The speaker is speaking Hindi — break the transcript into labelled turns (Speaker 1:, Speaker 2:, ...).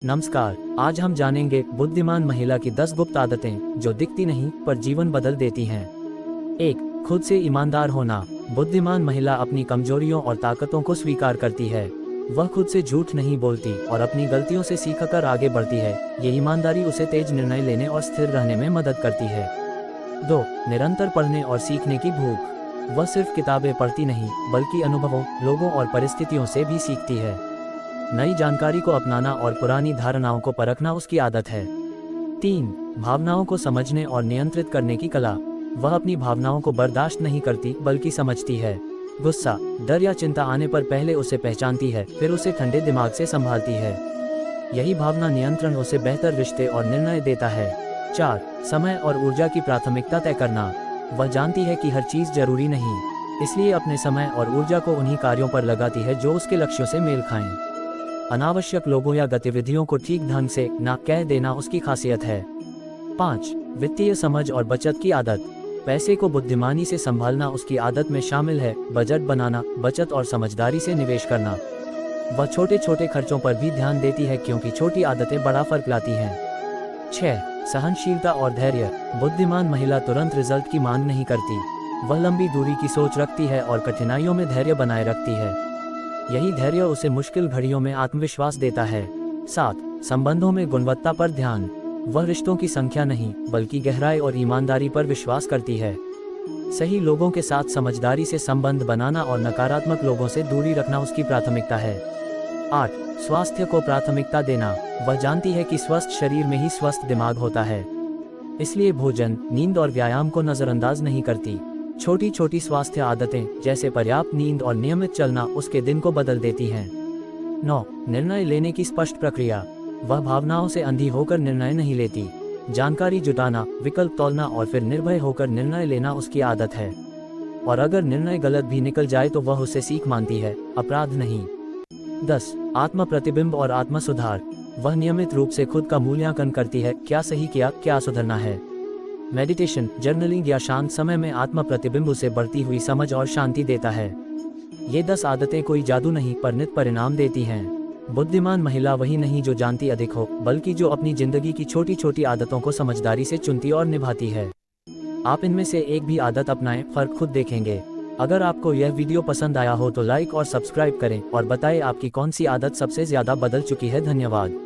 Speaker 1: नमस्कार। आज हम जानेंगे बुद्धिमान महिला की 10 गुप्त आदतें जो दिखती नहीं पर जीवन बदल देती हैं। 1. खुद से ईमानदार होना। बुद्धिमान महिला अपनी कमजोरियों और ताकतों को स्वीकार करती है। वह खुद से झूठ नहीं बोलती और अपनी गलतियों से सीखकर आगे बढ़ती है। ये ईमानदारी उसे तेज निर्णय लेने और स्थिर रहने में मदद करती है। 2. निरंतर पढ़ने और सीखने की भूख। वह सिर्फ किताबें पढ़ती नहीं बल्कि अनुभवों, लोगों और परिस्थितियों से भी सीखती है। नई जानकारी को अपनाना और पुरानी धारणाओं को परखना उसकी आदत है। 3. भावनाओं को समझने और नियंत्रित करने की कला। वह अपनी भावनाओं को बर्दाश्त नहीं करती बल्कि समझती है। गुस्सा, डर या चिंता आने पर पहले उसे पहचानती है, फिर उसे ठंडे दिमाग से संभालती है। यही भावना नियंत्रण उसे बेहतर रिश्ते और निर्णय देता है। 4. समय और ऊर्जा की प्राथमिकता तय करना। वह जानती है कि हर चीज जरूरी नहीं, इसलिए अपने समय और ऊर्जा को उन्हीं कार्यों पर लगाती है जो उसके लक्ष्यों से मेल खाएं। अनावश्यक लोगों या गतिविधियों को ठीक ढंग से ना कह देना उसकी खासियत है। 5. वित्तीय समझ और बचत की आदत। पैसे को बुद्धिमानी से संभालना उसकी आदत में शामिल है। बजट बनाना, बचत और समझदारी से निवेश करना। वह छोटे छोटे खर्चों पर भी ध्यान देती है क्योंकि छोटी आदतें बड़ा फर्क लाती हैं। 6. सहनशीलता और धैर्य। बुद्धिमान महिला तुरंत रिजल्ट की मांग नहीं करती। वह लंबी दूरी की सोच रखती है और कठिनाइयों में धैर्य बनाए रखती है। यही धैर्य उसे मुश्किल घड़ियों में आत्मविश्वास देता है। 7. संबंधों में गुणवत्ता पर ध्यान। वह रिश्तों की संख्या नहीं बल्कि गहराई और ईमानदारी पर विश्वास करती है। सही लोगों के साथ समझदारी से संबंध बनाना और नकारात्मक लोगों से दूरी रखना उसकी प्राथमिकता है। 8. स्वास्थ्य को प्राथमिकता देना। वह जानती है कि स्वस्थ शरीर में ही स्वस्थ दिमाग होता है, इसलिए भोजन, नींद और व्यायाम को नजरअंदाज नहीं करती। छोटी छोटी स्वास्थ्य आदतें जैसे पर्याप्त नींद और नियमित चलना उसके दिन को बदल देती हैं। 9. निर्णय लेने की स्पष्ट प्रक्रिया। वह भावनाओं से अंधी होकर निर्णय नहीं लेती। जानकारी जुटाना, विकल्प तौलना और फिर निर्भय होकर निर्णय लेना उसकी आदत है। और अगर निर्णय गलत भी निकल जाए तो वह उसे सीख मानती है, अपराध नहीं। 10. आत्म प्रतिबिंब और आत्म सुधार। वह नियमित रूप से खुद का मूल्यांकन करती है, क्या सही किया, क्या सुधरना है। मेडिटेशन, जर्नलिंग या शांत समय में आत्म प्रतिबिंब उसे बढ़ती हुई समझ और शांति देता है। ये 10 आदतें कोई जादू नहीं पर नित परिणाम देती हैं। बुद्धिमान महिला वही नहीं जो जानती अधिक हो, बल्कि जो अपनी जिंदगी की छोटी छोटी आदतों को समझदारी से चुनती और निभाती है। आप इनमें से एक भी आदत अपनाएं, फर्क खुद देखेंगे। अगर आपको यह वीडियो पसंद आया हो तो लाइक और सब्सक्राइब करें और बताएं आपकी कौन सी आदत सबसे ज्यादा बदल चुकी है। धन्यवाद।